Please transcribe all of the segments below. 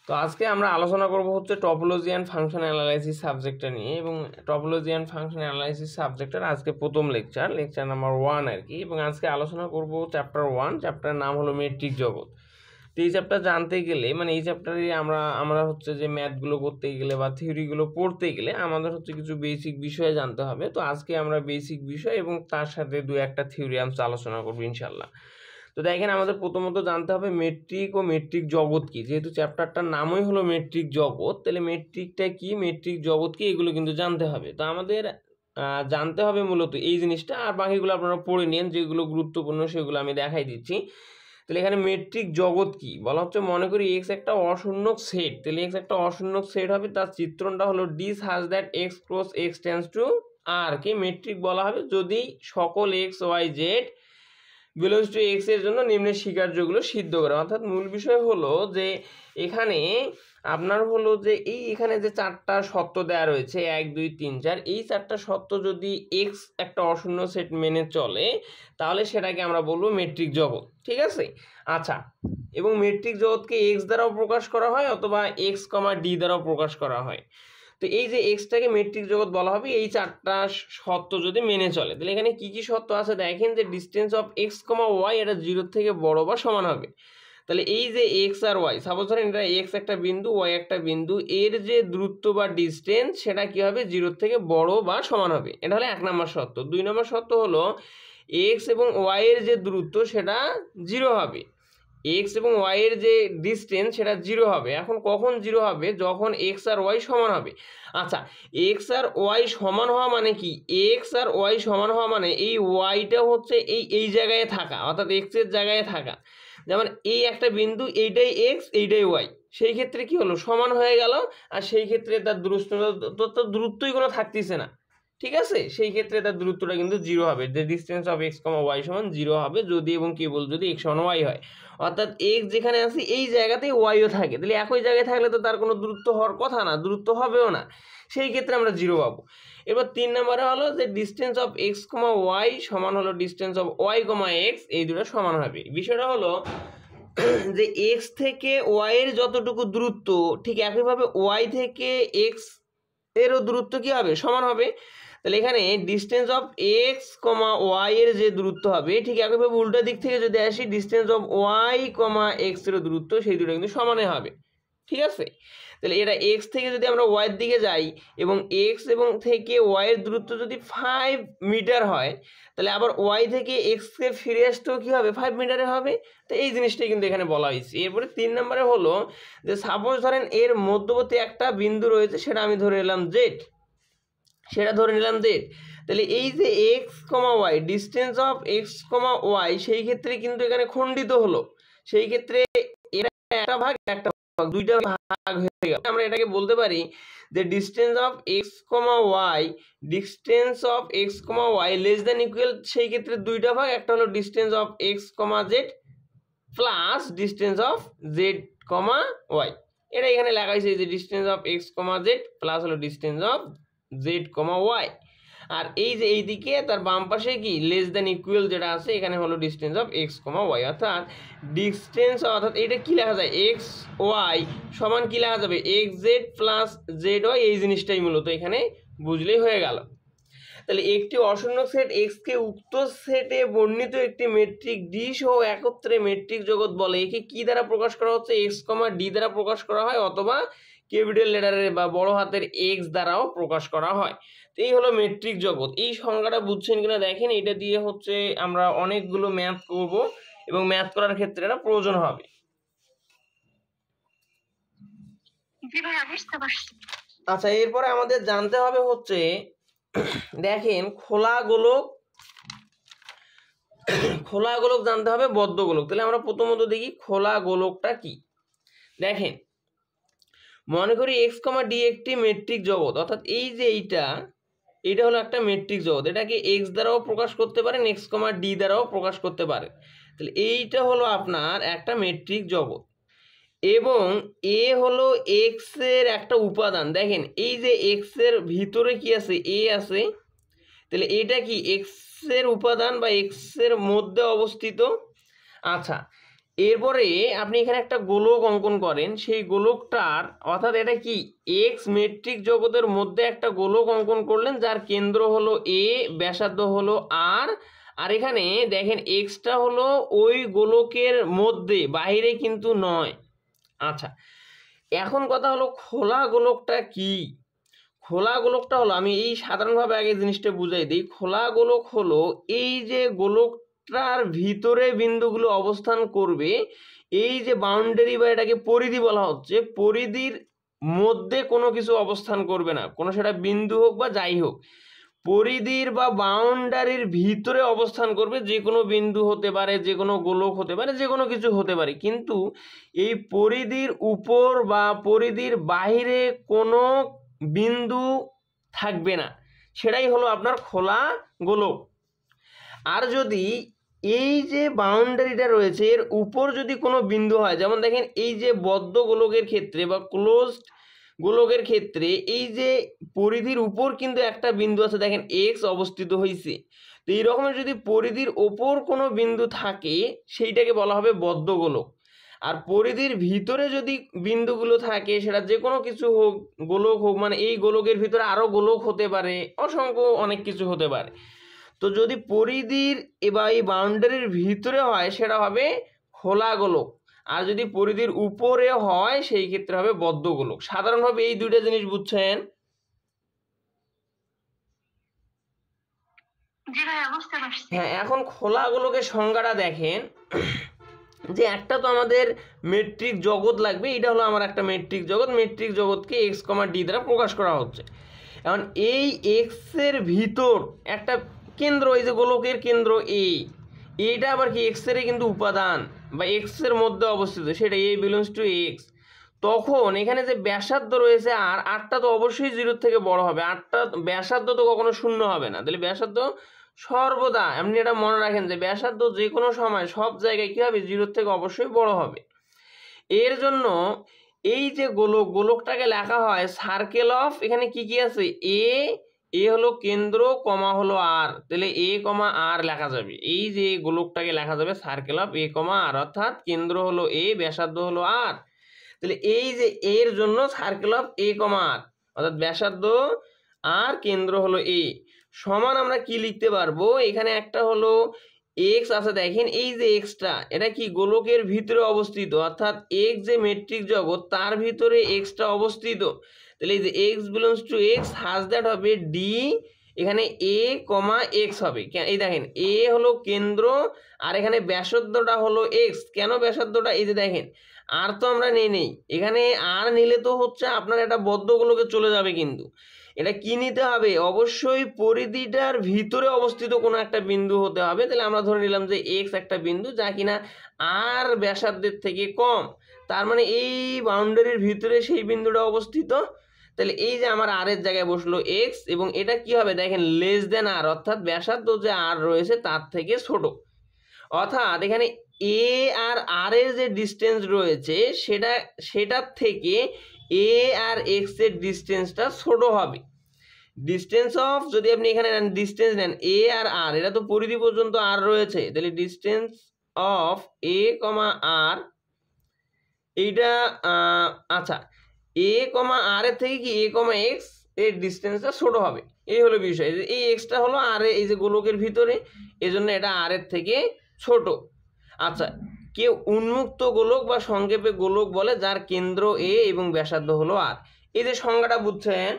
তো আজকে আমরা আলোচনা করব হচ্ছে টপোলজি অ্যান্ড ফাংশন অ্যানালাইসিস সাবজেক্টটা নিয়ে, এবং টপোলজি অ্যান্ড ফাংশন অ্যানালাইসিস সাবজেক্টের আজকে প্রথম লেকচার নাম্বার 1 আর কি। এবং আজকে আলোচনা করব চ্যাপ্টার 1, চ্যাপ্টারের নাম হলো মেট্রিক জগৎ। তো এই চ্যাপ্টার জানতে গেলে মানে এই চ্যাপ্টারে আমরা হচ্ছে যে ম্যাথগুলো করতে গেলে বা থিওরিগুলো পড়তে গেলে আমাদের হচ্ছে কিছু বেসিক বিষয় জানতে হবে। তো আজকে আমরা বেসিক বিষয় এবং তার সাথে দু একটা থিওরিয়ামস আলোচনা করবো ইনশাল্লাহ। তো দেখেন, আমাদের প্রথমত জানতে হবে মেট্রিক ও মেট্রিক জগৎ কি। যেহেতু চ্যাপ্টারটার নামই হলো মেট্রিক জগৎ, তাহলে মেট্রিকটা কি, মেট্রিক জগৎ কি, এগুলো কিন্তু জানতে হবে। তো আমাদের জানতে হবে মূলত এই জিনিসটা, আর বাকিগুলো আপনারা পড়ে নিন, যেগুলো গুরুত্বপূর্ণ সেগুলো আমি দেখাই দিচ্ছি। তাহলে এখানে মেট্রিক জগৎ কি বলা হচ্ছে, মনে করি এক্স একটা অশূন্যক সেট। তাহলে এক্স একটা অশূন্যক সেট হবে, তার চিত্রণটা হলো d such that x cross x tends to R কে মেট্রিক বলা হবে যদি সকল x y z belongs to x এর জন্য নিম্নের স্বীকার্যগুলো সিদ্ধ করে। অর্থাৎ মূল বিষয় হলো যে এখানে আপনার হলো যে এখানে যে চারটা শর্ত দেওয়া রয়েছে 1 2 3 4, এই চারটা শর্ত যদি এক্স একটা অশূন্য সেট মেনে চলে তাহলে সেটাকে আমরা বলবো মেট্রিক জগৎ, ঠিক আছে। আচ্ছা, এবং মেট্রিক জগৎকে এক্স দ্বারাও প্রকাশ করা হয় অথবা এক্স কমা ডি দ্বারাও প্রকাশ করা হয়। তো এই যে এক্সটাকে মেট্রিক জগৎ বলা হবে এই চারটা শর্ত যদি মেনে চলে। তাহলে এখানে কি কি শর্ত আছে দেখেন, যে distance of x comma Y এটা 0 থেকে বড় বা সমান হবে। তাহলে এই যে এক্স আর ওয়াই, সাপোজ ধরেন এটা এক্স একটা বিন্দু ওয়াই একটা বিন্দু, এর যে দূরত্ব বা ডিস্টেন্স সেটা কি হবে, 0 থেকে বড় বা সমান হবে। এটা হলো 1 নম্বর শর্ত। 2 নম্বর শর্ত হলো এক্স এবং ওয়াই এর যে দূরত্ব সেটা 0 হবে, এক্স এবং ওয়াই এর যে ডিস্টেন্স সেটা 0 হবে। এখন কখন 0 হবে, যখন এক্স আর ওয়াই সমান হবে। আচ্ছা, এক্স আর ওয়াই সমান হওয়া মানে কি, এক্স আর ওয়াই সমান হওয়া মানে এই ওয়াইটা হচ্ছে এই জায়গায় থাকা, অর্থাৎ এক্স এর জায়গায় থাকা। যেমন এই একটা বিন্দু, এইটাই এক্স এইটাই ওয়াই, সেই ক্ষেত্রে কি হলো, সমান হয়ে গেল। আর সেই ক্ষেত্রে তার দূরত্বই কোনো থাকতেছে না, ঠিক আছে। সেই ক্ষেত্রে তার দূরত্বটা কিন্তু 0 হবে, যে distance of x comma y সমান 0 হবে যদি এবং কেবল যদি এক্স সমান ওয়াই হয়। অর্থাৎ এক্স যেখানে আছে এই জায়গাতেই ওয়াইও থাকে, তাহলে একই জায়গায় থাকলে তো তার কোনো দূরত্ব হওয়ার কথা না, দূরত্ব হবেও না, সেই ক্ষেত্রে আমরা 0 পাবো। এবার 3 নম্বরে হলো যে distance of x comma y সমান হলো distance of y comma x, এই দুটো সমান হবে। বিষয়টা হলো যে এক্স থেকে ওয়াই এর যতটুকু দূরত্ব, ঠিক একইভাবে ওয়াই থেকে এক্স এরও দূরত্ব কি হবে, সমান হবে। তাহলে এখানে distance of x comma y এর যে দূরত্ব হবে, ঠিক একইভাবে উল্টো দিক থেকে যদি আসি, distance of y comma x এর দূরত্ব সেই দুটো কিন্তু সমানে হবে, ঠিক আছে। তাহলে এটা এক্স থেকে যদি আমরা ওয়াইয়ের দিকে যাই এবং এক্স এবং থেকে ওয়াইয়ের দূরত্ব যদি 5 মিটার হয়, তাহলে আবার ওয়াই থেকে এক্সকে ফিরে আসতেও কী হবে, 5 মিটারে হবে। তো এই জিনিসটাই কিন্তু এখানে বলা হয়েছে। এরপরে 3 নম্বরে হলো যে সাপোজ ধরেন এর মধ্যবর্তী একটা বিন্দু রয়েছে, সেটা আমি ধরে নিলাম জেড, তাহলে এই যে x comma y, distance of x comma y, সেই ক্ষেত্রে কিন্তু এখানে খণ্ডিত হলো। সেই ক্ষেত্রে এটা একটা ভাগ দুইটা ভাগ হয়ে গেল। আমরা এটাকে বলতে পারি যে distance of x comma Y less than equal, সেই ক্ষেত্রে দুইটা ভাগ, একটা হলো distance of x comma Z plus distance of Z comma Y. এটা এখানে লেখা হয়েছে যে distance of x comma Z plus হলো distance of Z comma Y. আর এই যে এইদিকে তার বাম পাশে কি লেস দ্যান ইকুয়াল যেটা আছে, এখানে হলো distance of x comma y. অর্থাৎ ডিস্টেন্স, অর্থাৎ এটা কি লেখা যায়, এক্স ওয়াই সমান কি লেখা যাবে, x z plus z y. এই জিনিসটাই মূলত এখানে বুঝলেই হয়ে গেল। তাহলে একটি অশূন্য সেট এক্সকে উক্ত সেটে বর্ণিত একটি মেট্রিক ডি সহ একত্রে মেট্রিক জগৎ বলে। একে কি দ্বারা প্রকাশ করা হচ্ছে, এক্স কমা ডি দ্বারা প্রকাশ করা হয়, অথবা ক্যাপিটাল লেটারে বা বড় হাতের এক্স দ্বারাও প্রকাশ করা হয়। তো এই হলো মেট্রিক জগৎ। এই সংজ্ঞাটা বুঝছেন কিনা দেখেন, এটা দিয়ে হচ্ছে আমরা অনেকগুলো ম্যাথ করব এবং ম্যাথ করার ক্ষেত্রে এটা প্রয়োজন হবে। আচ্ছা, এরপরে আমাদের জানতে হবে হচ্ছে দেখেন খোলা গোলক জানতে হবে, বদ্ধ গোলক। তাহলে আমরা প্রথমত দেখি খোলা গোলকটা কি। দেখেন, মনে করি এক্স কমা ডি একটি মেট্রিক জগৎ, অর্থাৎ এই যে এইটা হলো একটা মেট্রিক জগৎ। এটাকে এক্স দ্বারাও প্রকাশ করতে পারেন, এক্স কমা ডি দ্বারাও প্রকাশ করতে পারেন। তাহলে এইটা হলো আপনার একটা মেট্রিক জগৎ, এবং এ হলো এক্স এর একটা উপাদান। দেখেন এই যে এক্স এর ভিতরে কি আছে, এ আছে, তাহলে এটা কি এক্স এর উপাদান বা এক্স এর মধ্যে অবস্থিত। আচ্ছা, এরপরে আপনি এখানে একটা গোলক অঙ্কন করেন, সেই গোলকটার অর্থাৎ এটা কি এক্স মেট্রিক জগতের মধ্যে একটা গোলক অঙ্কন করলেন যার কেন্দ্র হলো এ, ব্যাসার্ধ হলো আর, আর এখানে দেখেন এক্সটা হলো ওই গোলকের মধ্যে, বাইরে কিন্তু নয়। আচ্ছা, এখন কথা হলো খোলা গোলকটা কি? খোলা গোলকটা হলো, আমি এই সাধারণভাবে আগে জিনিসটা বুঝাই দিই। খোলা গোলক হলো এই যে গোলকটার ভিতরে বিন্দুগুলো অবস্থান করবে, এই যে বাউন্ডারি বা এটাকে পরিধি বলা হচ্ছে, পরিধির মধ্যে কোনো কিছু অবস্থান করবে না, কোনো সেটা বিন্দু হোক বা যাই হোক, পরিধির বা বাউন্ডারির ভিতরে অবস্থান করবে। যে কোনো বিন্দু হতে পারে, যে কোনো গোলক হতে পারে, যে কোনো কিছু হতে পারে, কিন্তু এই পরিধির উপর বা পরিধির বাইরে কোনো বিন্দু থাকবে না, সেটাই হলো আপনার খোলা গোলক। আর যদি এই যে বাউন্ডারিটা রয়েছে এর উপর যদি কোনো বিন্দু হয়, যেমন দেখেন এই যে বদ্ধ গোলকের ক্ষেত্রে বা ক্লোজড গোলকের ক্ষেত্রে এই যে পরিধির উপর কিন্তু একটা বিন্দু আছে, দেখেন এক্স অবস্থিত হয়েছে। তো এই রকমের যদি পরিধির ওপর কোনো বিন্দু থাকে সেইটাকে বলা হবে বদ্ধ গোলক। আর পরিধির ভিতরে যদি বিন্দুগুলো থাকে, সেটা যে কোনো কিছু হোক, গোলক হোক, মানে এই গোলকের ভিতরে আরও গোলক হতে পারে, অসংখ্য অনেক কিছু হতে পারে। তো যদি পরিধির বা এই বাউন্ডারির ভিতরে হয় সেটা হবে খোলা গোলক, আর যদি পরিধির উপরে হয় সেই ক্ষেত্রে হবে বদ্ধ গোলক। সাধারণভাবে এই দুইটা জিনিস বুঝছেন? হ্যাঁ, এখন খোলা গোলকের সংজ্ঞাটা দেখেন, যে একটা তো আমাদের মেট্রিক জগৎ লাগবে, এটা হলো আমার একটা মেট্রিক জগৎ, মেট্রিক জগৎকে এক্স কমা ডি দ্বারা প্রকাশ করা হচ্ছে। এখন এই এক্সের ভিতর একটা কেন্দ্র, এই যে গোলকের কেন্দ্র এইটা আবার কি এক্সেরই কিন্তু উপাদান বা এক্সের মধ্যে অবস্থিত, সেটা এ বিলংস টু এক্স। তখন এখানে যে ব্যাসার্ধ রয়েছে আর, আরটা তো অবশ্যই জিরোর থেকে বড় হবে, আরটা ব্যাসার্ধ তো কখনো শূন্য হবে না, তাহলে ব্যাসার্ধ সর্বদা, আপনি এটা মনে রাখেন যে ব্যাসার্ধ যে কোনো সময় সব জায়গায় কী হবে, জিরোর থেকে অবশ্যই বড় হবে। এর জন্য এই যে গোলকটাকে লেখা হয় সার্কেল অফ, এখানে কি কি আছে, এ হলো কেন্দ্র, কমা হলো আর, তাহলে এ কমা আর লেখা যাবে। এই যে গোলকটাকে লেখা যাবে সার্কেল অফ এ কমা আর, অর্থাৎ কেন্দ্র হলো এ, ব্যাসার্ধ হলো আর। তাহলে এই যে এর জন্য সার্কেল অফ এ কমা আর, অর্থাৎ ব্যাসার্ধ আর কেন্দ্র হলো এ, সমান আমরা কি লিখতে পারবো, এখানে একটা হলো এক্স আছে, দেখেন এই যে এক্সটা এটা কি গোলকের ভিতরে অবস্থিত, অর্থাৎ এক্স যে মেট্রিক জগৎ তার ভিতরে এক্সটা অবস্থিত। তাহলে এই যে এক্স বিলংস টু এক্স হাজ দ্যাট হবে ডি, এখানে এ কমা এক্স হবে। এই দেখেন এ হলো কেন্দ্র আর এখানে ব্যাসার্ধটা হলো এক্স। কেন ব্যাসার্ধটা, এই যে দেখেন আর তো আমরা নেই, এখানে আর নিলে তো হচ্ছে আপনার এটা বদ্ধ গোলকে চলে যাবে, কিন্তু এটা কি নিতে হবে, অবশ্যই পরিধিটার ভিতরে অবস্থিত কোনো একটা বিন্দু হতে হবে। তাহলে আমরা ধরে নিলাম যে এক্স একটা বিন্দু যা কিনা আর ব্যাসার্ধের থেকে কম, তার মানে এই বাউন্ডারির ভিতরে সেই বিন্দুটা অবস্থিত। তাহলে এই যে আমার আর এর জায়গায় বসলো এক্স, এবং এটা কি হবে দেখেন লেস দেন আর, অর্থাৎ ব্যাসার্ধ যে আর রয়েছে তার থেকে ছোট, অর্থাৎ এখানে এ আর এর যে ডিস্টেন্স রয়েছে সেটার থেকে এ আর এক্স এর ডিস্টেন্সটা ছোট হবে। ডিস্টেন্স অফ, যদি আপনি এখানে ডিস্টেন্স নেন এ আর এটা তো পরিধি পর্যন্ত আর রয়েছে, তাহলে ডিস্টেন্স অফ এ কমা আর এইটা, আচ্ছা এ কমা আর এর থেকে কি এ কমা এক্স এর ডিস্টেন্সটা ছোট হবে, এই হলো বিষয়। এই এক্সটা হলো আর এই যে গোলকের ভিতরে, এজন্য এটা আর এর থেকে ছোট। আচ্ছা, কেউ উন্মুক্ত গোলক বা সংক্ষেপে গোলক বলে যার কেন্দ্র এ এবং ব্যাসার্ধ হলো আর। এই যে সংজ্ঞাটা বুঝছেন?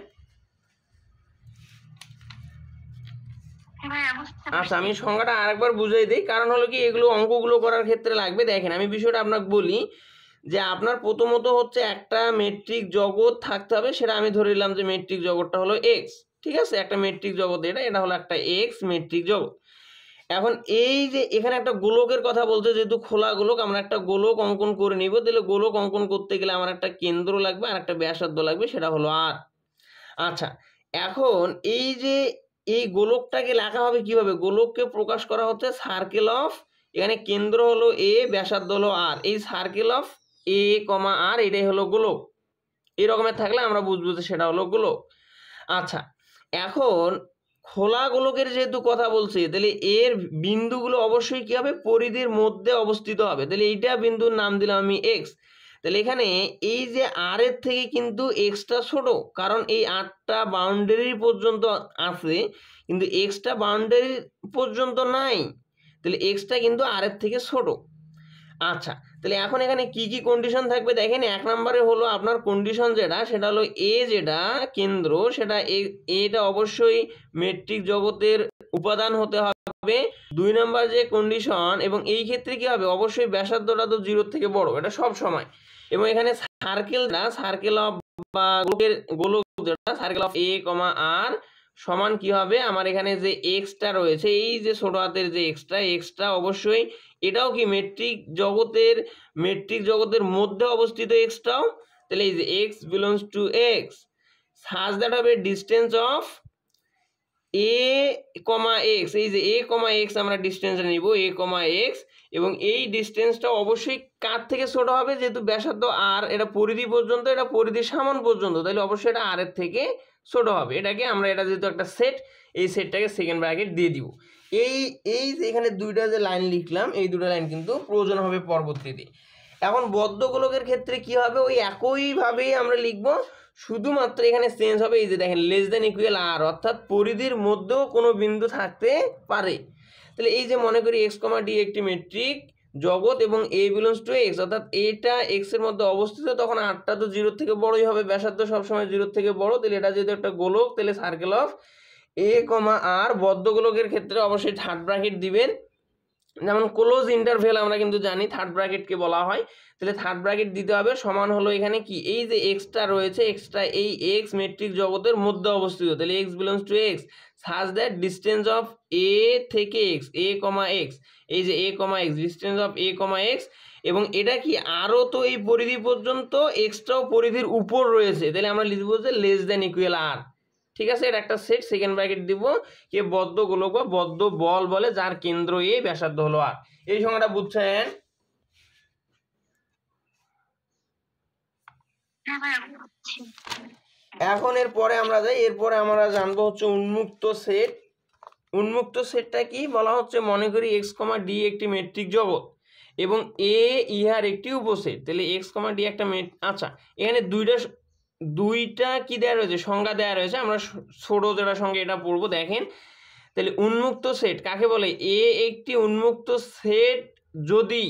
আচ্ছা, আমি সংজ্ঞাটা আরেকবার বুঝাই দিই, কারণ হলো কি এগুলো অঙ্কগুলো করার ক্ষেত্রে লাগবে। দেখেন আমি বিষয়টা আপনাকে বলি, যে আপনার প্রথমত হচ্ছে একটা মেট্রিক জগৎ থাকতে হবে, সেটা আমি ধরে নিলাম যে মেট্রিক জগৎটা হলো এক্স, ঠিক আছে, একটা মেট্রিক জগৎ এটা হলো একটা এক্স মেট্রিক জগৎ। এখন এই যে এখানে একটা গোলকের কথা বলতে, যেহেতু খোলা গোলক, আমরা একটা গোলক অঙ্কন করে নিব। তাহলে গোলক অঙ্কন করতে গেলে আমার একটা কেন্দ্র লাগবে আর একটা ব্যাসার্ধ লাগবে, সেটা হলো আর। আচ্ছা, এখন এই যে এই গোলকটাকে লেখা হবে কিভাবে, গোলককে প্রকাশ করা হচ্ছে সার্কেল অফ, এখানে কেন্দ্র হলো এ, ব্যাসার্ধ হলো আর, এই সার্কেল অফ এ কমা আর এটাই হলো গোলক। এই রকমের থাকলে আমরা বুঝবো যে সেটা হলো গোলক। আচ্ছা, এখন খোলা গোলকের যেহেতু কথা বলছে, তাহলে এর বিন্দুগুলো অবশ্যই কি হবে, পরিধির মধ্যে অবস্থিত হবে। তাহলে এইটা বিন্দুর নাম দিলাম আমি এক্স। তাহলে এখানে এই যে আর এর থেকে কিন্তু এক্সটা ছোট, কারণ এই আরটা বাউন্ডারি পর্যন্ত আছে, কিন্তু এক্সটা বাউন্ডারি পর্যন্ত নাই। তাহলে এক্সটা কিন্তু আর এর থেকে ছোট। আচ্ছা, তাহলে এখন এখানে কি কি কন্ডিশন থাকবে দেখেন। এক নম্বরে হলো আপনার কন্ডিশন যেটা, সেটা হলো এ যেটা কেন্দ্র, সেটা এটা অবশ্যই মেট্রিক জগতের উপাদান হতে হবে। 2 নম্বর যে কন্ডিশন, এবং এই ক্ষেত্রে কি হবে, অবশ্যই ব্যাসার্ধটা তো 0 থেকে বড়, এটা সব সময়। এবং এখানে সার্কেল অফ বা গোলক যেটা সার্কেল অফ এ কমা আর সমান কি হবে, আমার এখানে যে এক্সটা রয়েছে, এই যে ছোট হাতের যে এক্সটা অবশ্যই এটাও কি মেট্রিক জগতের মধ্যে অবস্থিত এক্সটাও। তাহলে এই যে X belongs to x such that হবে distance of A comma x. এই যে এ কমা এক্স আমরা ডিস্টেন্সটা নিব, এ কমা এক্স, এবং এই ডিস্টেন্সটা অবশ্যই কার থেকে ছোট হবে, যেহেতু ব্যাসার্ধ আর, এটা পরিধি পর্যন্ত, এটা পরিধির সামান পর্যন্ত, তাহলে অবশ্যই এটা আর এর থেকে ছোট হবে। এটাকে আমরা, এটা যেহেতু একটা সেট, এই সেটটাকে সেকেন্ড ব্র্যাকেট দিয়ে দিব। এই যে এখানে দুইটা যে লাইন লিখলাম, এই দুটো লাইন কিন্তু প্রয়োজন হবে পরবর্তীতে। এখন বদ্ধ গোলকের ক্ষেত্রে কি হবে, ওই একইভাবেই আমরা লিখব, শুধুমাত্র এখানে চেঞ্জ হবে, এই যে দেখেন লেস দেন ইকুয়াল আর, অর্থাৎ পরিধির মধ্যেও কোনো বিন্দু থাকতে পারে। তাহলে এই যে মনে করি এক্স কমা ডি একটি মেট্রিক জগৎ এবং এ বিলংস টু এক্স, অর্থাৎ এটা এক্স এর মধ্যে অবস্থিত, তখন আরটা তো 0 থেকে বড়ই হবে, ব্যাসার্ধ সবসময় 0 থেকে বড়। তাহলে এটা যেহেতু একটা গোলক, তাহলে সার্কেল অফ এ কমা আর, বদ্ধ গোলকের ক্ষেত্রে অবশ্যই থার্ড ব্র্যাকেট দিবেন। যেমন ক্লোজ ইন্টারভেল আমরা কিন্তু জানি থার্ড ব্র্যাকেটকে বলা হয়, তাহলে থার্ড ব্র্যাকেট দিতে হবে। সমান হলো এখানে কি, এই যে এক্সটা রয়েছে, এক্সটা এই এক্স মেট্রিক জগতের মধ্যে অবস্থিত, তাহলে X belongs to x such that distance of A থেকে এক্স, এ কমা এক্স, এই যে A comma X, distance of A comma X, এবং এটা কি আরও তো এই পরিধি পর্যন্ত, এক্সটাও পরিধির উপর রয়েছে, তাহলে আমরা লিখব যে লেস দেন ইকুয়াল আর। ঠিক আছে, এটা একটা সেট, সেকেন্ড ব্র্যাকেট দিব, কে বদ্ধ গোলক বা বদ্ধ বল বলে, যার কেন্দ্র এ, ব্যাসার্ধ হলো আর। এই সংখ্যাটা বুঝছেন? এখন এরপরে আমরা যাই, এরপরে আমরা জানবো হচ্ছে উন্মুক্ত সেট। উন্মুক্ত সেটটা কি বলা হচ্ছে, মনে করি এক্স কমা ডি একটি মেট্রিক জগৎ এবং এ ইহার একটি উপসেট। তাহলে এক্স কমা ডি একটা আচ্ছা, এখানে দুইটা কি দেওয়া রয়েছে, সংজ্ঞা দেওয়া রয়েছে, আমরা ছোট যেটা সঙ্গে এটা পড়বো। দেখেন, তাহলে উন্মুক্ত সেট কাকে বলে, এ একটি উন্মুক্ত সেট যদি,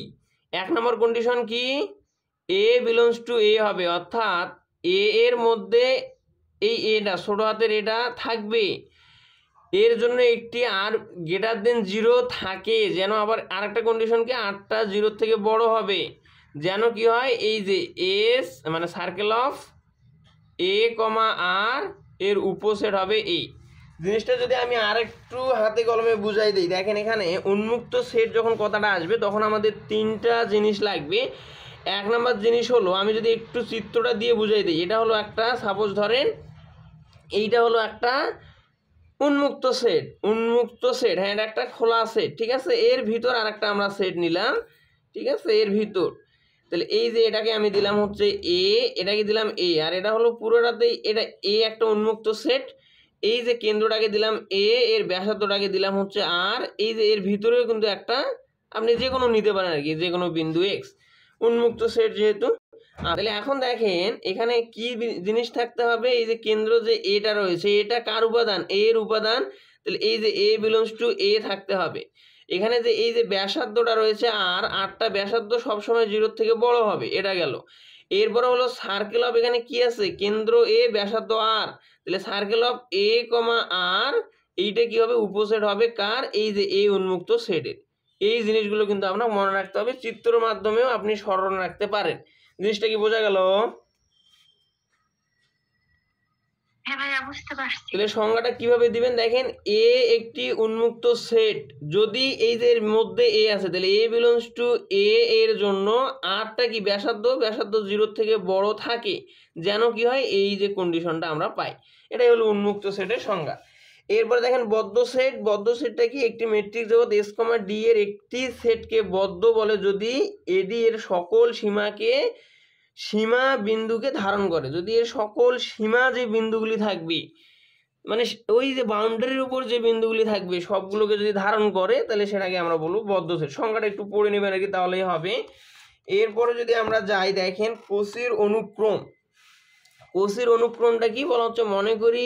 এক নম্বর কন্ডিশন কি, এ বিলংস টু এ হবে, অর্থাৎ এ এর মধ্যে এই এটা ছোট হাতের এটা থাকবে, এর জন্য একটি আর গ্রেটার দেন 0 থাকে, যেন আবার আরেকটা কন্ডিশন কি, আরটা 0 থেকে বড় হবে, যেন কি হয়, এই যে এস মানে circle of A comma R এর উপসেট হবে এই জিনিসটা। যদি আমি আরেকটু হাতে কলমে বুঝাই দিই, দেখেন এখানে উন্মুক্ত সেট যখন কথাটা আসবে, তখন আমাদের তিনটা জিনিস লাগবে। এক নম্বর জিনিস হলো, আমি যদি একটু চিত্রটা দিয়ে বুঝাই দিই, এটা হলো একটা, সাপোজ ধরেন এইটা হলো একটা উন্মুক্ত সেট, হ্যাঁ, এটা একটা খোলা সেট, ঠিক আছে, এর ভিতর আর একটা আমরা সেট নিলাম, ঠিক আছে, এর ভিতর। তাহলে এই যে এটাকে আমি দিলাম হচ্ছে এ, এটাকে দিলাম এ, আর এটা হলো পুরোটাতেই এটা এ একটা উন্মুক্ত সেট। এই যে কেন্দ্রটাকে দিলাম এ, এর ব্যাসার্ধটাকে দিলাম হচ্ছে আর, এই যে এর ভিতরেও কিন্তু একটা, আপনি যে কোনো নিতে পারেন আর কি, যে কোনো বিন্দু এক্স, উন্মুক্ত সেট যেহেতু। তাহলে এখন দেখেন এখানে কি জিনিস থাকতে হবে, এই যে কেন্দ্র যে এটা রয়েছে, এটা কার উপাদান, এর উপাদান, তাহলে এই যে এ বিলংস টু এ থাকতে হবে। এখানে যে এই যে ব্যাসার্ধটা রয়েছে আর, আরটা ব্যাসার্ধ সবসময় 0 থেকে বড় হবে, এটা গেল। এরপরে হলো সার্কেল অফ, এখানে কি আছে, কেন্দ্র এ ব্যাসার্ধ আর, তাহলে সার্কেল অফ এ কমা আর, এইটা কি হবে, উপসেট হবে কার, এই যে এই উন্মুক্ত সেটের। এই জিনিসগুলো কিন্তু আপনার মনে রাখতে হবে, চিত্রের মাধ্যমেও আপনি স্মরণ রাখতে পারেন। জিনিসটা কি বোঝা গেল? তাহলে সংজ্ঞাটা কিভাবে দিবেন, দেখেন এ একটি উন্মুক্ত সেট যদি এই যে এর মধ্যে এ আছে, তাহলে এ বিলংস টু এ এর জন্য আরটা কি ব্যাসার্ধ 0 থেকে বড় থাকে, যেন কি হয়, এই যে কন্ডিশনটা আমরা পাই। এটাই হলো উন্মুক্ত সেটের সংজ্ঞা। এরপরে দেখেন বদ্ধ সেটটা কি, একটি মেট্রিক জগৎ এস কমা ডি এর একটি সেটকে বদ্ধ বলে যদি এডি এর সকল সীমা বিন্দুকে ধারণ করে, যদি এর সকল সীমা যে বিন্দুগুলি থাকবে, মানে ওই যে বাউন্ডারির উপর যে বিন্দুগুলি থাকবে সবগুলোকে যদি ধারণ করে তাহলে সেটাকে আমরা বলবো বদ্ধ সেট। সংখ্যাটা একটু পড়ে নেবেন আর কি, তাহলেই হবে। এরপরে যদি আমরা যাই, দেখেন কোসির অনুক্রম। কোসির অনুক্রমটা কি বলা হচ্ছে, মনে করি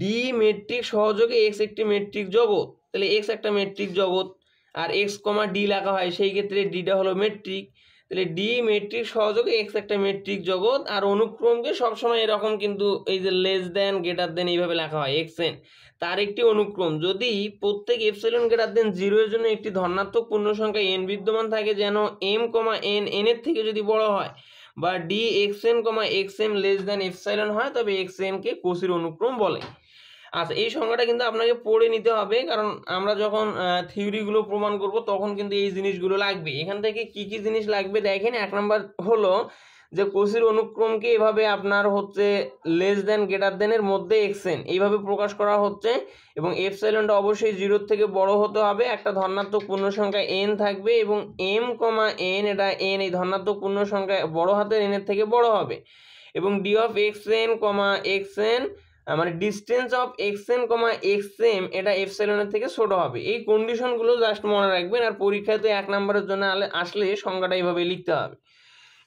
ডি মেট্রিক সহযোগে এক্স একটি মেট্রিক জগৎ, তাহলে এক্স একটা মেট্রিক জগৎ আর এক্স কমা ডি লেখা হয়, সেই ক্ষেত্রে ডিটা হলো মেট্রিক, তাহলে ডি মেট্রিক সহযোগে এক্স একটা মেট্রিক জগৎ। আর অনুক্রমকে সবসময় এরকম কিন্তু এই যে লেস দেন গ্রেটার দেন এইভাবে লেখা হয়, এক্স এন তার একটি অনুক্রম যদি প্রত্যেক এপসিলন গ্রেটার দেন 0 এর জন্য একটি ধনাত্মক পূর্ণ সংখ্যা এন বিদ্যমান থাকে, যেন এম কমা এন এর থেকে যদি বড় হয়, বা D X N comma X M less than epsilon হয়, তবে এক্স এন কে কোসির অনুক্রম বলে। আচ্ছা, এই সংখ্যাটা কিন্তু আপনাকে পড়ে নিতে হবে, কারণ আমরা যখন থিওরিগুলো প্রমাণ করব তখন কিন্তু এই জিনিসগুলো লাগবে। এখান থেকে কি কি জিনিস লাগবে দেখেন। 1 নম্বর হলো যে কোসির অনুক্রমকে এভাবে আপনার হচ্ছে লেস দেন গ্রেটার দেনের মধ্যে এক্স এন এইভাবে প্রকাশ করা হচ্ছে, এবং এপসাইলনটা অবশ্যই 0 থেকে বড় হতে হবে, একটা ধনাত্মক পূর্ণ সংখ্যা এন থাকবে, এবং এম কমা এন এটা এন এই ধনাত্মক পূর্ণ সংখ্যা বড় হাতের এন এর থেকে বড় হবে, এবং D of X N comma X N মানে distance of X N comma X M এটা এপসাইলনের থেকে ছোট হবে। এই কন্ডিশনগুলো জাস্ট মনে রাখবেন, আর পরীক্ষায় তো 1 নম্বরের জন্য আসলে সংখ্যাটা এইভাবে লিখতে হবে।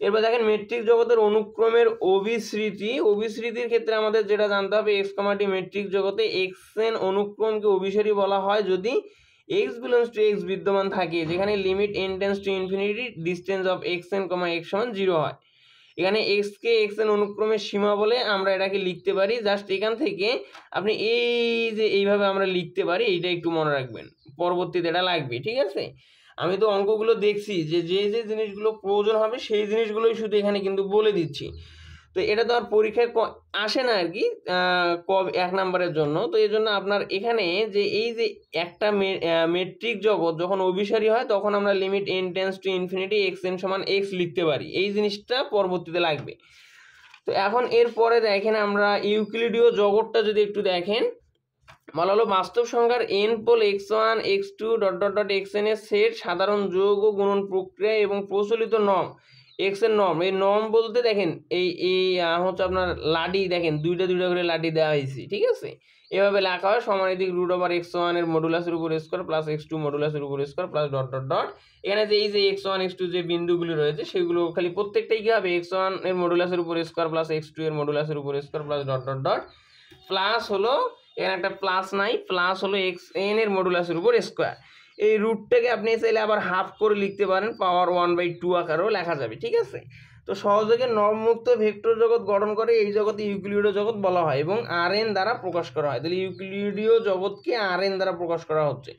এরপর দেখেন মেট্রিক জগতের অনুক্রমের অভিসৃতি। অভিসৃতির ক্ষেত্রে আমাদের যেটা জানতে হবে, এক্স কমাটি মেট্রিক জগতে এক্স এন অনুক্রমকে অভিসারী বলা হয় যদি এক্স বিলংস টু এক্স বিদ্যমান থাকে, যেখানে limit N tends to infinity distance of X N comma x সমান 0 হয়। এখানে এক্স কে এক্স এন অনুক্রমের সীমা বলে আমরা এটাকে লিখতে পারি। জাস্ট এখান থেকে আপনি এই যে এইভাবে আমরা লিখতে পারি, এইটা একটু মনে রাখবেন, পরবর্তীতে এটা লাগবে, ঠিক আছে। আমি তো অঙ্কগুলো দেখছি যে যে যে জিনিসগুলো প্রয়োজন হবে সেই জিনিসগুলোই শুধু এখানে কিন্তু বলে দিচ্ছি। তো এটা তো আর পরীক্ষায় আসে না আর কি 1 নম্বরের জন্য। তো এই জন্য আপনার এখানে যে এই যে একটা মেট্রিক জগৎ যখন অভিসারী হয় তখন আমরা limit N tends to infinity x N সমান এক্স লিখতে পারি, এই জিনিসটা পরবর্তীতে লাগবে। তো এখন এরপরে দেখেন আমরা ইউক্লিডীয় জগৎটা যদি একটু দেখেন, বলা হলো বাস্তব সংখ্যার n pole x one x two dot dot dot x n এর সেট সাধারণ যোগ ও গুণন প্রক্রিয়া এবং প্রচলিত নর্ম এক্স এর নর্ম। এই নর্ম বলতে দেখেন এই এই হচ্ছে আপনার লাডি, দেখেন দুইটা দুইটা করে লাডি দেওয়া হয়েছে, ঠিক আছে। এভাবে লেখা হয় সমানুপাতিক রুট ওভার এক্স ওয়ান এর মডুলাসের উপর স্কোয়ার প্লাস এক্স টু মডুলাসের উপর square plus dot dot dot. এখানে যে এই যে এক্স ওয়ান এক্স টু যে বিন্দুগুলি রয়েছে সেগুলো খালি প্রত্যেকটাই কি হবে, এক্স ওয়ান এর মডুলাসের উপর স্কোয়ার প্লাস এক্স টু এর মডুলাসের উপর square plus dot dot dot plus হলো এখানে একটা প্লাস নাই, প্লাস হলো এক্স এন এর মডুলাসের উপর স্কোয়ার। এই রুটটাকে আপনি চাইলে আবার হাফ করে লিখতে পারেন, পাওয়ার 1/2 আকারেও লেখা যাবে, ঠিক আছে। তো সহযোগে নর্মমুক্ত ভেক্টর জগৎ গঠন করে এই জগৎকে ইউক্লিডীয় জগৎ বলা হয় এবং আর এন দ্বারা প্রকাশ করা হয়। তাহলে ইউক্লিডীয় জগৎকে আর এন দ্বারা প্রকাশ করা হচ্ছে।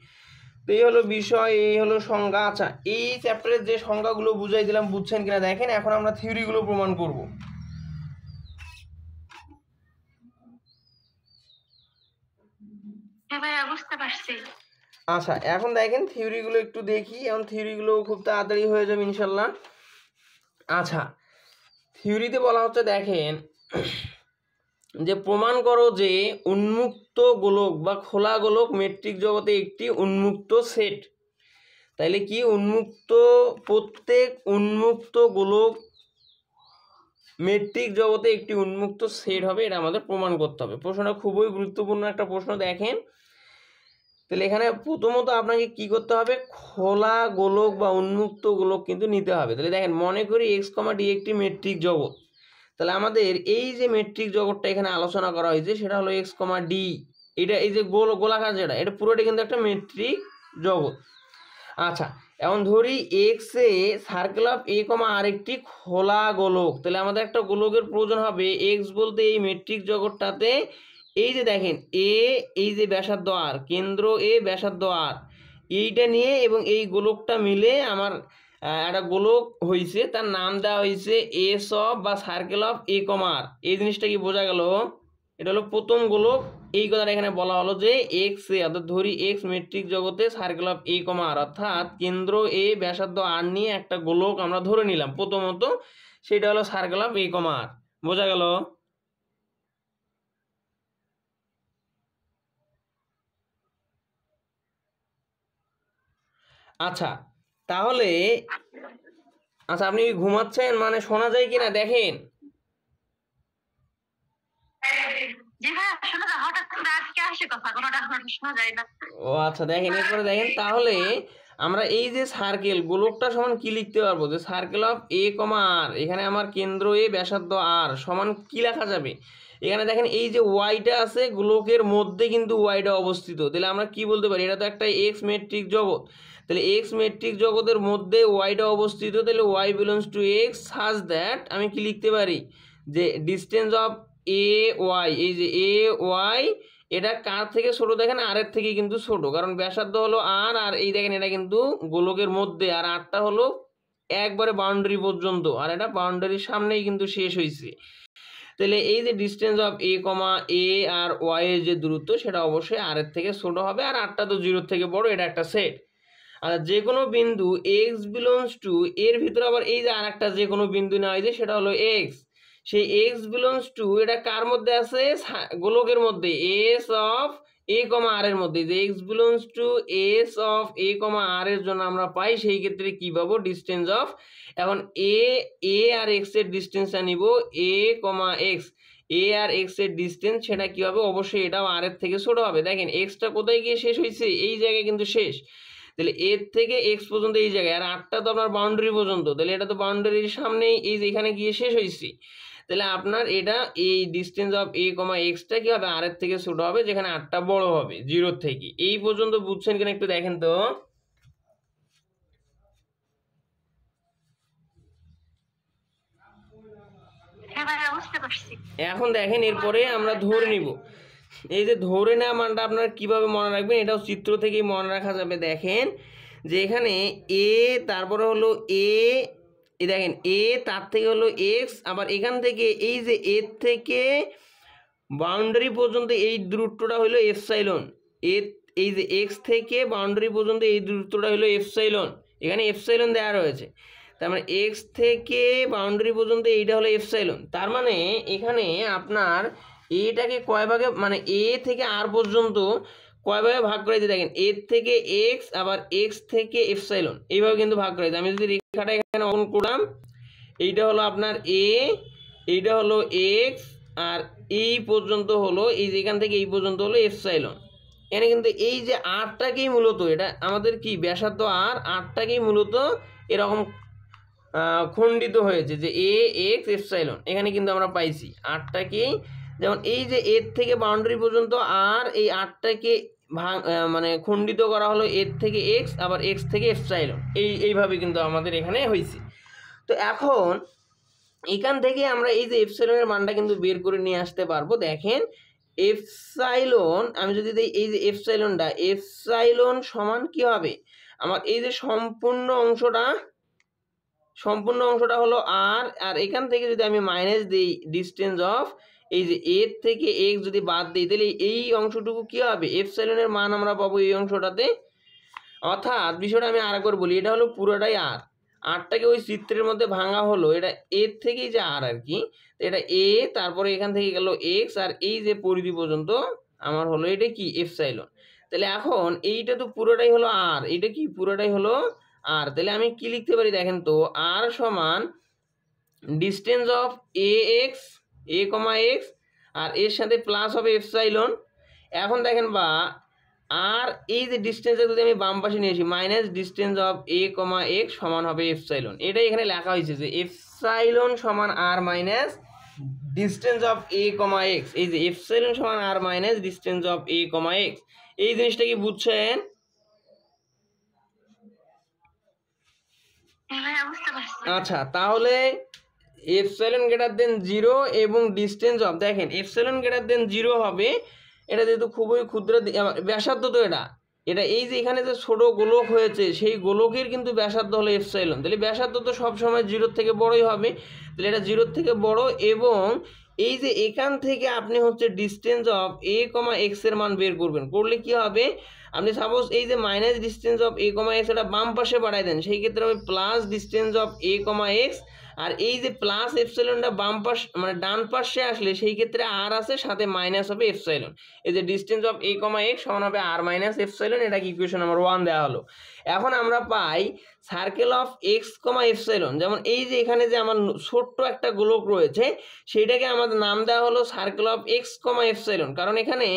তো এই হলো বিষয়, এই হলো সংজ্ঞা। আচ্ছা, এই চ্যাপ্টারের যে সংজ্ঞাগুলো বুঝাই দিলাম বুঝছেন কিনা দেখেন। এখন আমরা থিওরিগুলো প্রমাণ করব। আচ্ছা, এখন দেখেন থিওরিগুলো একটু দেখি। এখন থিওরিগুলো খুব তাড়াতাড়ি হয়ে যাবে ইনশাল্লাহ। আচ্ছা, থিওরিতে বলা হচ্ছে দেখেন যে প্রমাণ করো যে উন্মুক্ত গোলক বা খোলা গোলক মেট্রিক জগতে একটি উন্মুক্ত সেট। তাইলে কি প্রত্যেক উন্মুক্ত গোলক মেট্রিক জগতে একটি উন্মুক্ত সেট হবে, এটা আমাদের প্রমাণ করতে হবে। প্রশ্নটা খুবই গুরুত্বপূর্ণ একটা প্রশ্ন। দেখেন তাহলে এখানে প্রথমত আপনাকে কি করতে হবে, খোলা গোলক বা উন্মুক্ত গোলক কিন্তু নিতে হবে। তাহলে দেখেন মনে করি এক্স কমা ডি একটি মেট্রিক জগৎ। তাহলে আমাদের এই যে মেট্রিক জগৎটা এখানে আলোচনা করা হয়েছে সেটা হলো এক্স কমা ডি। এটা এই যে গোলাকার যেটা, এটা পুরোটা কিন্তু একটা মেট্রিক জগৎ। আচ্ছা, এখন ধরি x A circle of A comma আর একটি খোলা গোলক। তাহলে আমাদের একটা গোলকের প্রয়োজন হবে। এক্স বলতে এই মেট্রিক জগৎটাতে এই যে দেখেন এ এই যে ব্যাসার্ধ আর, কেন্দ্র এ ব্যাসার্ধ আর, এইটা নিয়ে এবং এই গোলকটা মিলে আমার একটা গোলক হয়েছে, তার নাম দেওয়া হয়েছে এস অফ বা সার্কেল অফ এ কমা আর। এই জিনিসটা কি বোঝা গেল? এটা হলো প্রথম গোলক। এই কথাটা এখানে বলা হলো যে এক্স এ, অর্থাৎ ধরি এক্স মেট্রিক জগতে সার্কেল অফ এ কমা আর, অর্থাৎ কেন্দ্র এ ব্যাসার্ধ আর নিয়ে একটা গোলক আমরা ধরে নিলাম প্রথমত, সেটা হলো সার্কেল অফ এ কমা আর। বোঝা গেল? আচ্ছা, তাহলে আচ্ছা আপনি ঘুমাচ্ছেন মানে শোনা যায় কিনা দেখেন। ও আচ্ছা, দেখেন এরপরে দেখেন, তাহলে আমরা এই যে সার্কেল গোলকটা সমান কি লিখতে পারবো, যে সার্কেল অফ এ কমা আর, এখানে আমার কেন্দ্র এ ব্যাসার্ধ আর সমান কি লেখা যাবে, এখানে দেখেন এই যে ওয়াইটা আছে গোলকের মধ্যে কিন্তু ওয়াইটা অবস্থিত, তাহলে আমরা কি বলতে পারি, এটা তো একটা এক্স মেট্রিক জগৎ, তাহলে এক্স মেট্রিক জগতের মধ্যে ওয়াইটা অবস্থিত, তাহলে y belongs to x such that আমি কি লিখতে পারি, যে ডিস্টেন্স অফ এ ওয়াই, এই যে এ ওয়াই এটা কার থেকে ছোট, দেখেন আর এর থেকে কিন্তু ছোট, কারণ ব্যাসার্ধ হলো আর, আর এই দেখেন এটা কিন্তু গোলকের মধ্যে, আর আরটা হলো একবারে বাউন্ডারি পর্যন্ত, আর এটা বাউন্ডারির সামনেই কিন্তু শেষ হয়েছে, তাহলে এই যে distance of A comma a আর ওয়াই এর যে দূরত্ব সেটা অবশ্যই আর এর থেকে ছোট হবে, আর আরটা তো জিরোর থেকে বড়, এটা একটা সেট। আর যে কোনো বিন্দু এক্স বিলংস টু, এর ভিতরে আবার এই যে আর একটা যে কোনো বিন্দু নেওয়া হয়েছে সেটা হলো এক্স, সেই এক্স বিলংস টু এটা কার মধ্যে আছে, গোলকের মধ্যে, S of A comma R এর মধ্যে, যে X belongs to S of A comma R এর জন্য আমরা পাই, সেই ক্ষেত্রে কি পাবো, ডিস্টেন্স অফ, এখন এ আর এক্স এর ডিস্টেন্সটা নিব, এ কমা এক্স, এ আর এক্স এর ডিস্টেন্স সেটা কি হবে, অবশ্যই এটাও আর এর থেকে ছোট হবে, দেখেন এক্সটা কোথায় গিয়ে শেষ হয়েছে, এই জায়গায় কিন্তু শেষ, তাহলে এর থেকে এক্স পর্যন্ত এই জায়গায়, আর আটটা তো আপনার বাউন্ডারি পর্যন্ত, তাহলে এটা তো বাউন্ডারির সামনেই এই যে এখানে গিয়ে শেষ হয়েছে, তাহলে আপনার এটা এই distance of A comma extra কি হবে, আর এর থেকে ছোট হবে, যেখানে আটটা বড় হবে জিরোর থেকে। এই পর্যন্ত বুঝছেন কিনা একটু দেখেন তো। এখন দেখেন এরপরে আমরা ধরে নিব, এই যে ধরে নেওয়া মানটা আপনারা কিভাবে মনে রাখবেন, এটাও চিত্র থেকেই মনে রাখা যাবে, দেখেন যে এখানে এ, তারপরে হলো এ, এই দেখেন এ, তার থেকে হলো এক্স, আবার এখান থেকে এই যে এর থেকে বাউন্ডারি পর্যন্ত এই দূরত্বটা হলো এপসাইলন, এই যে এক্স থেকে বাউন্ডারি পর্যন্ত এই দূরত্বটা হলো এপসাইলন, এখানে এপসাইলন দেওয়া রয়েছে, তার মানে এক্স থেকে বাউন্ডারি পর্যন্ত এইটা হলো এপসাইলন, তার মানে এখানে আপনার এটাকে কয় ভাগে, মানে এ থেকে আর পর্যন্ত কয় ভাগে ভাগ করে দিয়ে, দেখেন এর থেকে এক্স, আবার এক্স থেকে এপসাইলন, এইভাবে কিন্তু ভাগ করে দিই, আমি যদি রেখাটা এখানে অঙ্কন করলাম, এইটা হলো আপনার এ, এইটা হলো এক্স, আর এই পর্যন্ত হলো এই যে এখান থেকে এই পর্যন্ত হলো এপসাইলন, এখানে কিন্তু এই যে আরটাকেই মূলত, এটা আমাদের কি ব্যাসার্ধ আর, আরটাকেই মূলত এরকম খণ্ডিত হয়েছে, যে এ এক্স এপসাইলন, এখানে কিন্তু আমরা পাইছি আরটাকেই, যেমন এই যে এর থেকে বাউন্ডারি পর্যন্ত আর, এই আরটাকে মানে খণ্ডিত করা হলো এর থেকে এক্স, আবার এক্স থেকে এপসাইলন, এইভাবে কিন্তু আমাদের এখানে হয়েছে। তো এখন এখান থেকে আমরা এই যে এপসাইলনের মানটা কিন্তু বের করে নিয়ে আসতে পারবো, দেখেন এপসাইলন, আমি যদি দিই এই যে এপসাইলনটা, এপসাইলন সমান কি হবে, আমার এই যে সম্পূর্ণ অংশটা হলো আর, আর এখান থেকে যদি আমি মাইনাস দিই ডিস্টেন্স অফ, এই যে এর থেকে এক্স যদি বাদ দিই, তাহলে এই অংশটুকু কি হবে, এপসাইলনের মান আমরা পাবো এই অংশটাতে, অর্থাৎ বিষয়টা আমি আরেকবার বলি, এটা হলো পুরোটাই আর, আরটাকে ওই চিত্রের মধ্যে ভাঙা হলো, এটা এর থেকেই যে আর আর কি, এটা এ, তারপরে এখান থেকে গেল এক্স, আর এই যে পরিধি পর্যন্ত আমার হলো এটা কি এপসাইলন, তাহলে এখন এইটা তো পুরোটাই হলো আর, এটা কি পুরোটাই হলো আর, তাহলে আমি কি লিখতে পারি, দেখেন তো আর সমান distance of A X, A comma X, আর এর সাথে প্লাস হবে এপসাইলন, এখন দেখেন বা আর এই যে ডিস্টেন্সটা যদি আমি বাম পাশে নিয়ে আসি, minus distance of A comma x সমান হবে এপসাইলন, এটাই এখানে লেখা হয়েছে যে এপসাইলন সমান R minus distance of A comma x, এই যে এপসাইলন সমান R minus distance of A comma x, এই জিনিসটা কি বুঝছেন? আচ্ছা, তাহলে এপসাইলন গ্রেটার দেন 0 এবং ডিস্টেন্স অফ, দেখেন এপসাইলন গ্রেটার দেন 0 হবে, এটা যেহেতু খুবই ক্ষুদ্র ব্যাসার্ধ, তো এটা এই যে এখানে যে ছোট গোলক হয়েছে সেই গোলকের কিন্তু ব্যাসার্ধ হলো এপসাইলন, তাহলে ব্যাসার্ধ তো সবসময় 0 থেকে বড়ই হবে, তাহলে এটা 0 থেকে বড়, এবং এই যে এখান থেকে আপনি হচ্ছে distance of A comma x এর মান বের করবেন, করলে কি হবে, আপনি সাপোজ এই যে minus distance of A comma X এটা বাম পাশে বাড়াই দেন, সেই ক্ষেত্রে আমি plus distance of A comma X, আর এই যে প্লাস এপসাইলনটা বাম পাশ মানে ডান পাশে আসলে সেই ক্ষেত্রে আর আছে, সাথে মাইনাস হবে এপসাইলন। এই যে ডিস্টেন্স অফ a, x সমান হবে আর মাইনাস এপসাইলন, এটা কি ইকুয়েশন নাম্বার 1 দেওয়া হলো। এখন আমরা পাই সার্কেল অফ x, এপসাইলন, যেমন এই যে এখানে যে আমার ছোট্ট একটা গোলক রয়েছে সেইটাকে আমাদের নাম দেওয়া হলো সার্কেল অফ x, এপসাইলন, কারণ এখানে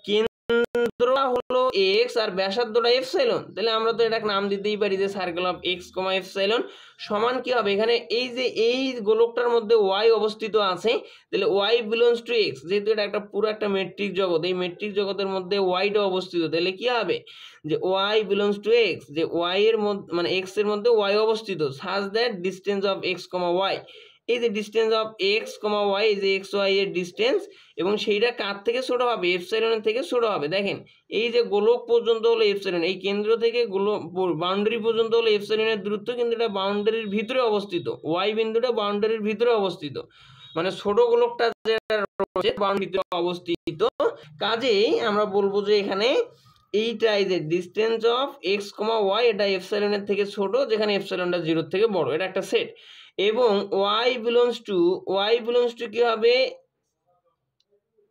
কেন্দ্রটা হলো x আর ব্যাসার্ধটা এপসাইলন, তাহলে আমরা তো এটাকে নাম দিতেই পারি যে সার্কেল অফ x, এপসাইলন সমান কি হবে, এখানে এই যে এই গোলকটার মধ্যে y অবস্থিত আছে, তাহলে y বিলংস টু x, যেহেতু এটা একটা পুরো একটা মেট্রিক জগৎ, এই মেট্রিক জগতের মধ্যে yটা অবস্থিত, তাহলে কি হবে যে y বিলংস টু x, যে y এর মধ্যে মানে x এর মধ্যে y অবস্থিত, সাজ that distance of x, y, এই যে ডিস্টেন্স অফ x, y, এই যে x, y এর ডিস্টেন্স, এবং সেইটা কার থেকে ছোট হবে, এপসাইলনের থেকে ছোট হবে। দেখেন এই যে গোলক পর্যন্ত হলো এপসাইলন, এই কেন্দ্র থেকে গোলক বাউন্ডারি পর্যন্ত হলো এপসাইলনের দূরত্ব, কিন্তু এটা বাউন্ডারির ভিতরে অবস্থিত, y বিন্দুটা বাউন্ডারির ভিতরে অবস্থিত, মানে ছোট গোলকটা যেটা রয়েছে বাউন্ডারির ভিতরে অবস্থিত, কাজেই আমরা বলবো যে এখানে এইটা এই যে ডিস্টেন্স অফ x, y এটা এপসাইলনের থেকে ছোট, যেখানে এপসাইলনটা 0 থেকে বড়, এটা একটা সেট। এবং y বিলংস টু কি হবে,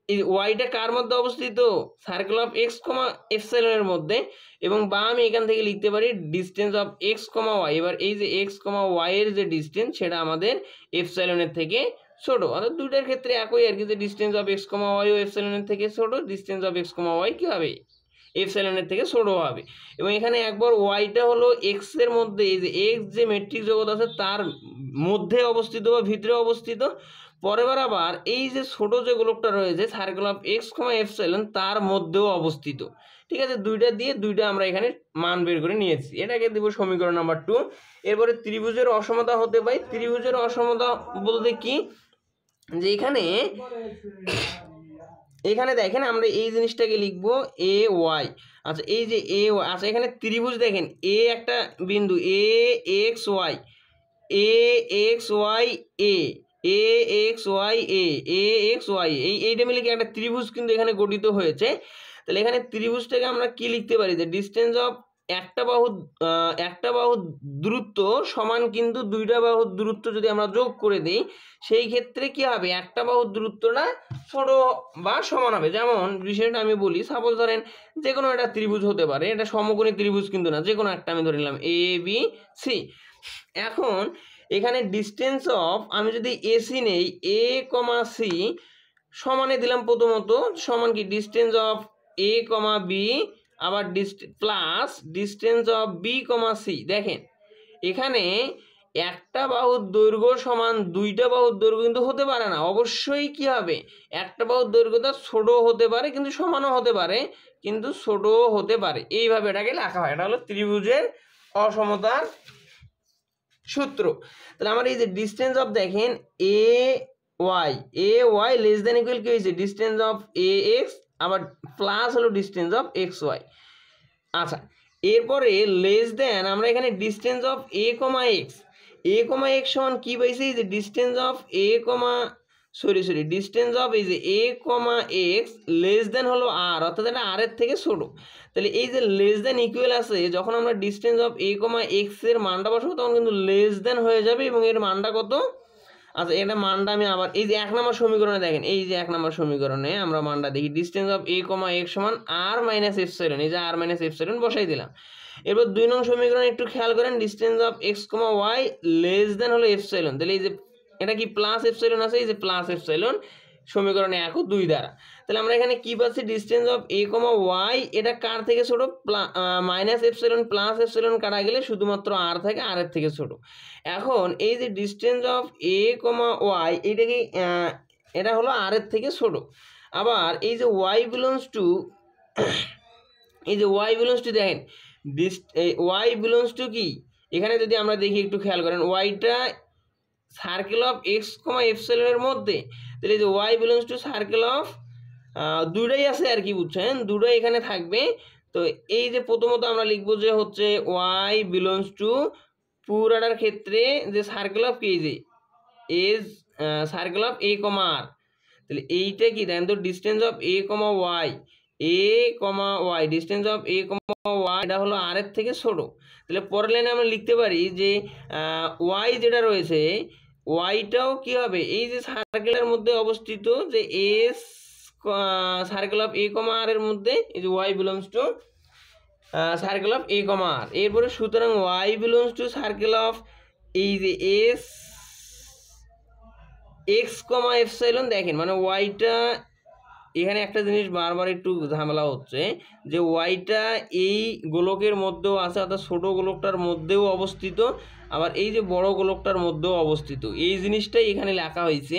এই ওয়াইটা কার মধ্যে অবস্থিত, সার্কেল অফ x, এপসাইলনের মধ্যে, এবং বা আমি এখান থেকে লিখতে পারি ডিস্টেন্স অফ x, y, এবার এই যে x, y এর যে ডিস্টেন্স সেটা আমাদের এপসাইলনের থেকে ছোট, অর্থাৎ দুইটার ক্ষেত্রে একই আর কি, যে ডিস্টেন্স অফ x, y ও এপসাইলনের থেকে ছোট, ডিস্টেন্স অফ x, y কি হবে এপসাইলনের থেকে ছোট হবে। এবং এখানে একবার ওয়াইটা হলো x এর মধ্যে, এই যে x যে মেট্রিক জগৎ আছে তার মধ্যে অবস্থিত বা ভিতরে অবস্থিত, পরের আবার এই যে ছোট যে গোলকটা রয়েছে সার্কেল অফ x, এপসাইলন তার মধ্যেও অবস্থিত। ঠিক আছে, দুইটা দিয়ে দুইটা আমরা এখানে মান বের করে নিয়েছি, এটাকে দেব সমীকরণ নাম্বার 2। এরপরে ত্রিভুজের অসমতা হতে পাই। ত্রিভুজের অসমতা বলতে কি, যে এখানে দেখেন আমরা এই জিনিসটাকে লিখবো এ ওয়াই। আচ্ছা এই যে এ ওয়াই, আচ্ছা এখানে ত্রিভুজ দেখেন এ একটা বিন্দু এ x Y, A x Y A, A x Y A, A x Y, এইটা মিলে কি একটা ত্রিভুজ কিন্তু এখানে গঠিত হয়েছে। তাহলে এখানে ত্রিভুজটাকে আমরা কি লিখতে পারি, যে ডিস্টেন্স অফ একটা বাহুর দূরত্ব সমান কিন্তু দুইটা বাহুর দূরত্ব যদি আমরা যোগ করে দিই সেই ক্ষেত্রে কি হবে, একটা বাহুর দূরত্বটা ছোট বা সমান হবে। যেমন বিষয়টা আমি বলি, সাপোজ ধরেন যে কোনো একটা ত্রিভুজ হতে পারে, এটা সমকোণী ত্রিভুজ কিন্তু না, যে কোনো একটা আমি ধরে নিলাম এ বি সি। এখন এখানে ডিস্টেন্স অফ আমি যদি এসি নেই, এ কমা সি সমানে দিলাম প্রথমত, সমান কি distance of A comma B, আবার plus distance of B comma C. দেখেন এখানে একটা বাহুর দৈর্ঘ্য সমান দুইটা বাহুর দৈর্ঘ্য কিন্তু হতে পারে না, অবশ্যই কি হবে একটা বাহুর দৈর্ঘ্যটা ছোট হতে পারে কিন্তু সমানও হতে পারে, কিন্তু ছোটও হতে পারে, এইভাবে এটাকে লেখা হয়। এটা হলো ত্রিভুজের অসমতার সূত্র। তাহলে আমার এই যে ডিস্টেন্স অফ দেখেন A Y less than equal কি হয়েছে, ডিস্টেন্স অফ এ এক্স, আবার প্লাস হলো ডিস্টেন্স অফ এক্স ওয়াই। আচ্ছা এরপরে লেস দেন আমরা এখানে distance of A comma x, সমান কি পাইছি, যে ডিস্টেন্স অফ ডিস্টেন্স অফ এই যে A comma x less than হলো আর, অর্থাৎ এটা আর এর থেকে ছোট। তাহলে এই যে লেস দেন ইকুয়াল আছে, যখন আমরা distance of A comma x এর মানটা বসাবো তখন কিন্তু লেস দেন হয়ে যাবে, এবং এর মানটা কত, আচ্ছা এটা মানটা আমি আবার এই যে 1 নম্বর সমীকরণে দেখেন, এই যে 1 নম্বর সমীকরণে আমরা মানটা দেখি, distance of A comma x সমান আর মাইনাস এপসাইলন, এই যে আর মাইনাস এপসাইলন বসাই দিলাম। এরপর 2 নং সমীকরণে একটু খেয়াল করেন, distance of x comma Y less than হলো এপসাইলন, তাহলে এই যে এটা কি প্লাস এপসাইলন আছে, এই যে প্লাস এপসাইলন সমীকরণে 1 ও 2 দ্বারা। তাহলে আমরা এখানে কি পাচ্ছি, distance of A comma Y এটা কার থেকে ছোট, মাইনাস এপসাইলন প্লাস এপসাইলন কাটা গেলে শুধুমাত্র আর থাকে, আর এর থেকে ছোট। এখন এই যে distance of A comma y এইটাকে এটা হলো আর এর থেকে ছোট। আবার এই যে ওয়াই বিলংস টু, এই যে ওয়াই বিলংস টু দেখেন ওয়াই বিলংস টু কি, এখানে যদি আমরা দেখি একটু খেয়াল করেন ওয়াইটা সার্কেল অফ এক্স কমা এপসাইলনের মধ্যে, তাহলে এই যে Y belongs to circle of দুটাই আছে আর কি, বুঝছেন, দুটোই এখানে থাকবে। তো এই যে প্রথমত আমরা লিখবো যে হচ্ছে ওয়াই বিলংস টু পুরাটার ক্ষেত্রে যে সার্কেল অফ কি, যে as circle of A comma r, তাহলে এইটা কি দেখেন তো distance of A comma y, a comma y, distance of A comma Y এটা হলো আর এর থেকে ছোট। তাহলে পরের লাইনে আমরা লিখতে পারি যে ওয়াই যেটা রয়েছে ওয়াইটাও কি হবে, এই যে সার্কেলের মধ্যে অবস্থিত যে S circle of A comma R এর মধ্যে এই যে Y belongs to circle of A comma R, এরপরে সুতরাং Y belongs to circle of এই যে এস এক্স কমা এপসাইলন। দেখেন মানে ওয়াইটা এখানে একটা জিনিস বারবার একটু ঝামেলা হচ্ছে যে ওয়াইটা এই গোলকের মধ্যেও আছে, অর্থাৎ ছোট গোলকটার মধ্যেও অবস্থিত, আবার এই যে বড় গোলকটার মধ্যেও অবস্থিত। এই জিনিসটাই এখানে লেখা হয়েছে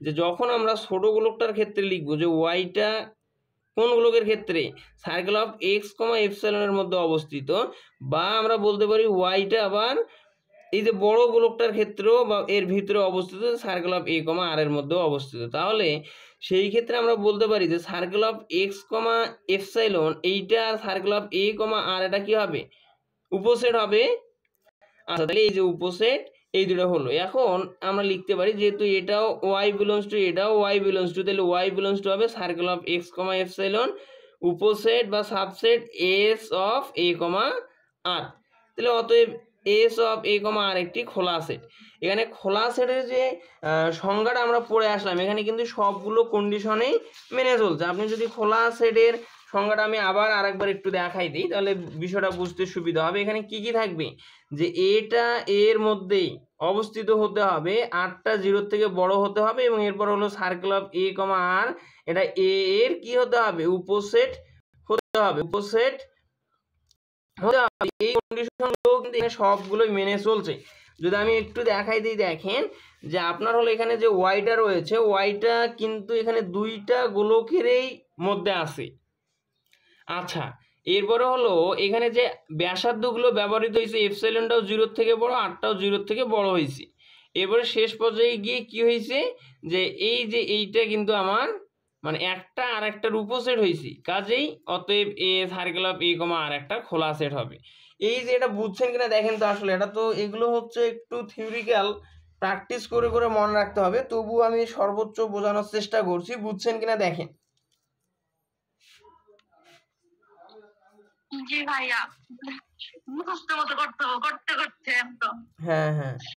যে যখন আমরা ছোট গোলকটার ক্ষেত্রে লিখবো যে ওয়াইটা কোন গোলকের ক্ষেত্রে সার্কেল অফ এক্স কমা এপসাইলনের মধ্যে অবস্থিত, বা আমরা বলতে পারি ওয়াইটা আবার এই যে বড় গোলকটার ক্ষেত্রেও বা এর ভিতরে অবস্থিত circle of A comma R এর মধ্যেও অবস্থিত। তাহলে সেই ক্ষেত্রে আমরা বলতে পারি যে circle of x comma epsilon এইটা আর সার্কেল অফ এ কমা আর এটা কি হবে, উপসেট হবে। আচ্ছা তাহলে এই যে উপসেট এই দুটো হলো। এখন আমরা লিখতে পারি যেহেতু এটাও ওয়াই বিলংস টু এটাও ওয়াই বিলংস টু, তাহলে ওয়াই বিলংস টু হবে circle of x comma epsilon উপসেট বা subset S of A comma r. তাহলে অতএব এস অফ এ কমা আর একটি খোলা সেট। এখানে খোলা সেটের যে সংজ্ঞাটা আমরা পড়ে আসলাম এখানে কিন্তু সবগুলো কন্ডিশনেই মেনে চলছে। আপনি যদি খোলা সেটের সংজ্ঞাটা আমি আবার আরেকবার একটু দেখাই দিই তাহলে বিষয়টা বুঝতে সুবিধা হবে। এখানে কি কি থাকবে যে এটা এর মধ্যেই অবস্থিত হতে হবে, আরটা জিরোর থেকে বড় হতে হবে, এবং এরপর হলো সার্কেল অফ এ কমা আর এটা এ এর কি হতে হবে, উপসেট হতে হবে, উপসেট হতে হবে। এই কন্ডিশনগুলো কিন্তু এখানে সবগুলোই মেনে চলছে। যদি আমি একটু দেখাই দিই, দেখেন যে আপনার হলো এখানে যে ওয়াইটা রয়েছে ওয়াইটা কিন্তু এখানে দুইটা গোলকেরই মধ্যে আছে। আচ্ছা এরপরে হলো এখানে যে ব্যাসার্ধগুলো ব্যবহৃত হয়েছে এপসাইলনটাও জিরোর থেকে বড় আরটাও জিরোর থেকে বড় হয়েছে। এরপরে শেষ পর্যায়ে গিয়ে কি হয়েছে যে এই যে এইটা কিন্তু আমার মানে একটা আর একটার উপসেট হয়েছে, কাজেই অতএব এ সার্কেল অফ এ কমা আর একটা খোলা সেট হবে। এই যে এটা বুঝছেন কিনা দেখেন তো, আসলে এটা তো এগুলো হচ্ছে একটু থিওরিক্যাল, প্র্যাকটিস করে করে মনে রাখতে হবে, তবু আমি সর্বোচ্চ বোঝানোর চেষ্টা করছি, বুঝছেন কিনা দেখেন। জি ভাইয়া, মুখস্থ মতো করতে করতে একদম। হ্যাঁ হ্যাঁ